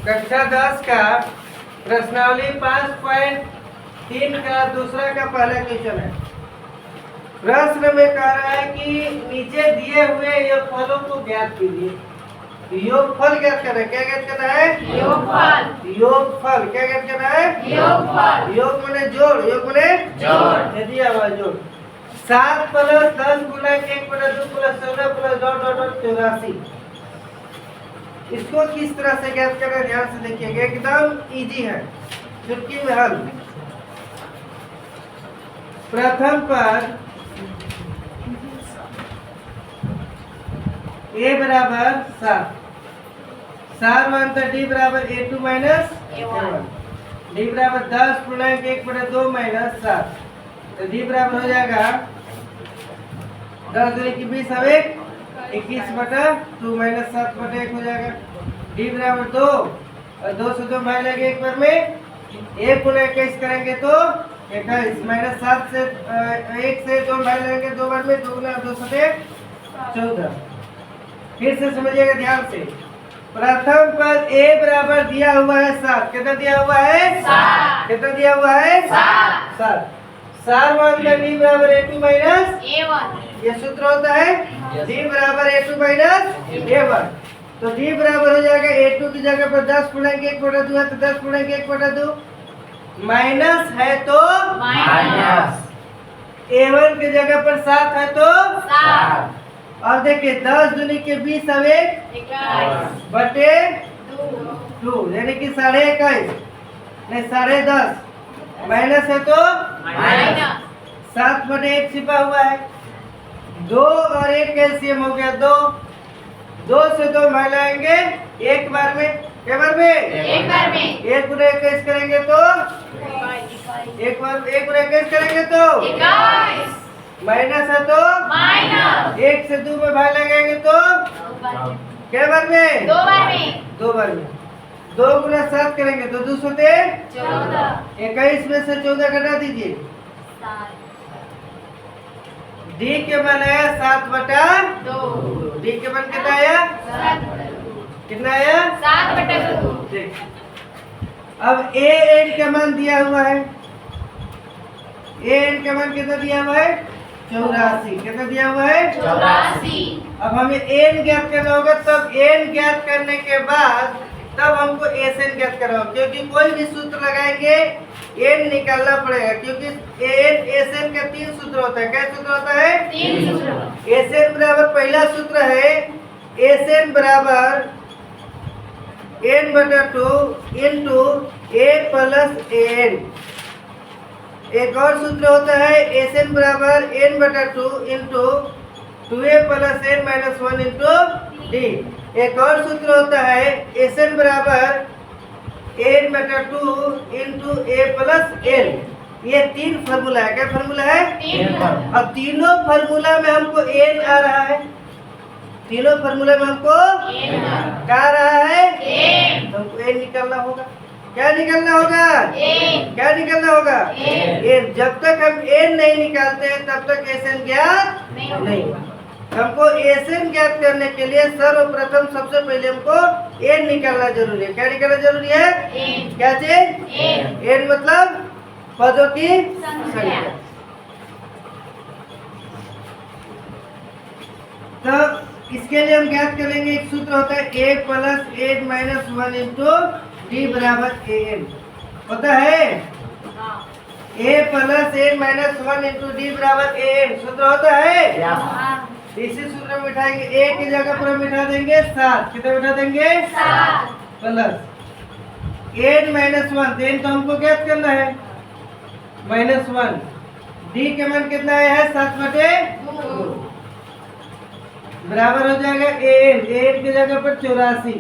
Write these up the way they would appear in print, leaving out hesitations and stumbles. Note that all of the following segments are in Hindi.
कक्षा 10 का प्रश्नावली 5.3 का दूसरा का पहला क्वेश्चन है। प्रश्न में कह रहा है कि नीचे दिए हुए योगफलों को ज्ञात कीजिए। योगफल ज्ञात करना है। क्या ज्ञात करना है? योगफल। योगफल क्या ज्ञात करना है? योगफल। योग माने जोड़, योग माने जोड़। दिया हुआ जोड़ 7 + 10 × 1 + 2 + 14 + डॉट डॉट डॉट 84। इसको किस तरह से ज्ञात करें? ध्यान से देखिएगा, एकदम इजी है, चुटकी में हल। प्रथम पर a बराबर 7, 7 मानता d बराबर a2 - a1, d बराबर 10 × 1 / 2 - 7, तो d बराबर हो जाएगा 10 दूनी की 20 अब 21/2 - 7/1 हो जाएगा। d बराबर 2 और 2 से 2 भाग लेंगे एक बार में, 1 × 21 करेंगे तो 21 - 7 से 1 से 2 भाग लेंगे 2 बार में, 2 × 2 = 14। फिर से समझिएगा ध्यान से। प्रथम पद a बराबर दिया हुआ है 7, कितना दिया हुआ है? 7। कितना दिया हुआ है? 7। 7 मानकर d बराबर a2 - a1, ये सूत्र होता है d बराबर a2 - a1। तो d बराबर हो जाएगा a2 की जगह पर 10 × 1/2 है, तो 10 × 1/2 माइनस है तो माइनस, a1 की जगह पर 7 है तो 7। और देखिए 10 दूनी के 20 अब 1/2 यानी कि 21.5 नहीं 10.5 माइनस है तो माइनस, 7/1 छिपा हुआ है। 2 और 1 कैल्सियम हो गया 2, 2 से 2 मिलाएंगे एक बार में, क्या बार में? एक बार में। 1 × 21 करेंगे तो 1 × 21 करेंगे तो 21, माइनस है तो माइनस, 1 से 2 में भाग लगाएंगे तो क्या बार में? 2 बार में। 2 बार में 2 × 7 करेंगे तो 2 × 14, 21 में से 14 घटा दीजिए, d के मान आया 7/2। d के मान कितना आया? कितना आया? 7/2। अब a n का मान दिया हुआ है, a n का मान कितना दिया हुआ है? 84। कितना दिया हुआ है? 84। अब हमें n ज्ञात करना होगा, तब n ज्ञात करने के बाद तब हमको Sn ज्ञात करना होगा, क्योंकि कोई भी सूत्र लगाएंगे n निकालना पड़ेगा, क्योंकि Sn का 3 सूत्र होता है। क्या सूत्र होता है? 3 सूत्र। Sn बराबर पहला सूत्र है Sn बराबर n/2 × a + an। एक और सूत्र होता है Sn बराबर n/2 × 2a + n - 1 × d। एक और सूत्र होता है Sn बराबर n/2 × a + n। ये 3 फार्मूला है। क्या फार्मूला है? 3। अब तीनों फार्मूला में हमको n आ रहा है, तीनों फार्मूला में हमको क्या आ रहा है? n। हमको n निकालना होगा। क्या निकालना होगा? क्या निकालना होगा? n। जब तक हम n नहीं निकालते हैं तब तक Sn ज्ञात नहीं। हमको Sn ज्ञात करने के लिए सर्वप्रथम सबसे पहले हमको n निकालना जरूरी है। क्या निकालना जरूरी है? क्या चीज? n मतलब पदों की संख्या। तो इसके लिए हम ज्ञात करेंगे, एक सूत्र होता है a + a - 1 × d बराबर an होता है। a + a - 1 × d बराबर an सूत्र होता है। इसी सूत्र में बिठाएंगे, a की जगह पर हम बिठा देंगे 7। कितना बिठा देंगे? 7 प्लस n - 1, तो n तो हमको ज्ञात करना है -1। d के मान कितना है? 7/2 बराबर हो जाएगा an की जगह पर 84।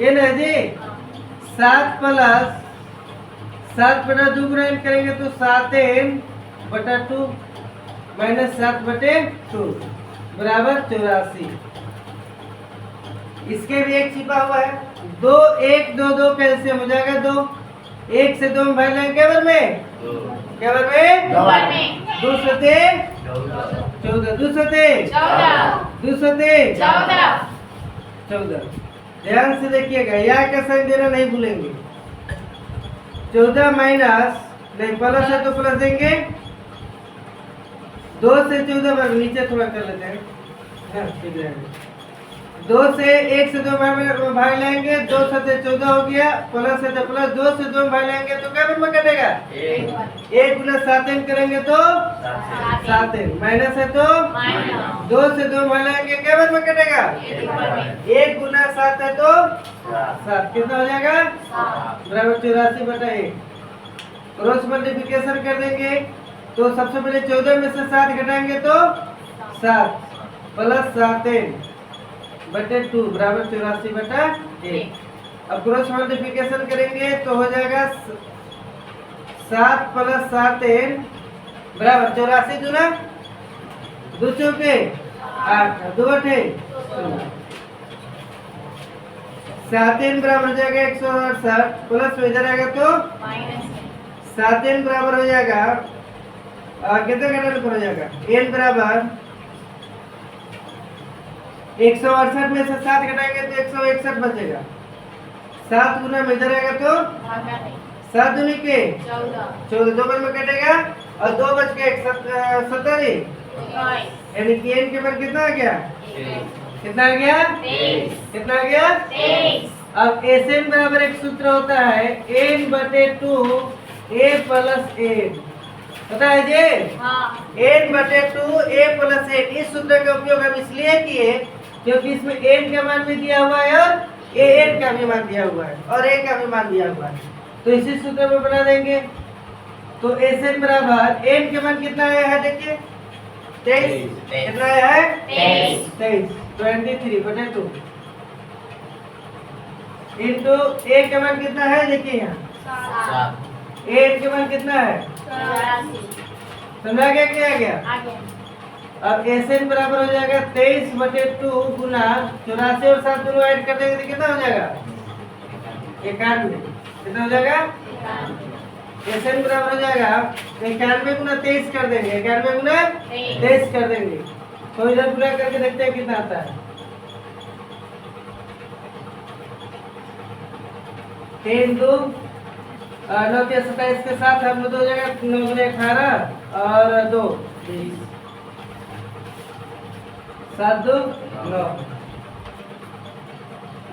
n है जी 7 + 7/2 गुणा करेंगे तो 7n/2 - 7/2 बराबर 84। इसके भी एक छिपा हुआ है 2, 1 2 2 कैल्सियम हो जाएगा 2, 1 से 2 में भाग लेंगे क्या बार में? क्या बार में? 2 बार में। 2 से 3 14, 2 से 3 14, 2 से 3 14। ध्यान से देखिएगा, यहाँ का साइन देना नहीं भूलेंगे। 14 माइनस नहीं प्लस है तो प्लस देंगे, 2 से 14 भाग नीचे थोड़ा कर लेते हैं, हाँ ठीक रहेगा। 2 से 1 से 2 भाग लेंगे, 2 से 14 हो गया, प्लस है तो प्लस, 2 से 2 भाग लेंगे तो क्या में कटेगा 1 गुना 7n करेंगे तो 7n, माइनस है तो 2 से 2 भाग लेंगे क्या में कटेगा 1 गुना 7 है तो 7, कितना हो जाएगा बराबर 84/1। क्रॉस मल्टीप्लिकेशन कर देंगे तो सबसे पहले 14 में से 7 घटाएंगे तो 7 प्लस 7n बटे 2 बराबर 84/1। अब क्रॉस मल्टीप्लिकेशन करेंगे तो हो जाएगा 7 प्लस 7n बराबर 84 दूना 2 चौके 8 2 अठे 7n बराबर हो जाएगा 168 प्लस में इधर आएगा तो 7n बराबर हो जाएगा कितने घटाने पर हो जाएगा n बराबर 168 में से 7 घटाएंगे तो 161 बचेगा। 7 गुना में इधर आएगा तो 7 दूनी के 14 2 में कटेगा और 2 बच के 70 यानी कि n के मान कितना आ गया कितना आ गया 23। कितना आ गया 23। अब Sn बराबर एक सूत्र होता है n बटे 2 a प्लस n, पता है जी n बटे 2 a प्लस n। इस सूत्र का उपयोग हम इसलिए किए क्योंकि इसमें n का मान भी दिया हुआ है और an का भी मान दिया हुआ है और a का भी मान दिया हुआ है, तो इसी सूत्र में बना देंगे। तो Sn बराबर n के मान कितना आया है देखिए 23, कितना आया है 23 23/2 इंटू a का मान कितना है देखिए यहाँ n के मान कितना है समझा गया क्या आ गया। अब Sn बराबर हो जाएगा 23/2 गुना 84 और 7 दोनों ऐड कर देंगे तो कितना हो जाएगा 91। कितना हो जाएगा Sn बराबर हो जाएगा 91 गुना 23 कर देंगे, 91 गुना 23 कर देंगे तो इधर पूरा करके देखते हैं कितना आता है। 3 2 9 के 27 के साथ हम लोग हो जाएगा 9 गुना 18 और 2 20 7 2 9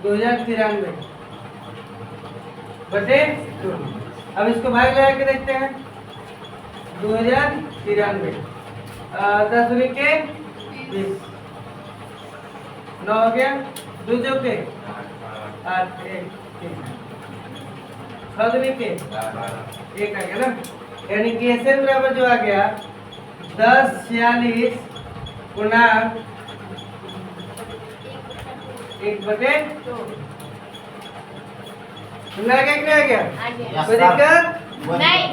2093 बटे 2। अब इसको भाग लगा के देखते हैं 2093 10 दूनी के 20 9 हो गया 2 चौके 8 1 6 दूनी के 1 आ गया ना, यानी कि Sn बराबर जो आ गया 1046 गुना 1/2 सुना क्या आ गया कोई दिक्कत नहीं।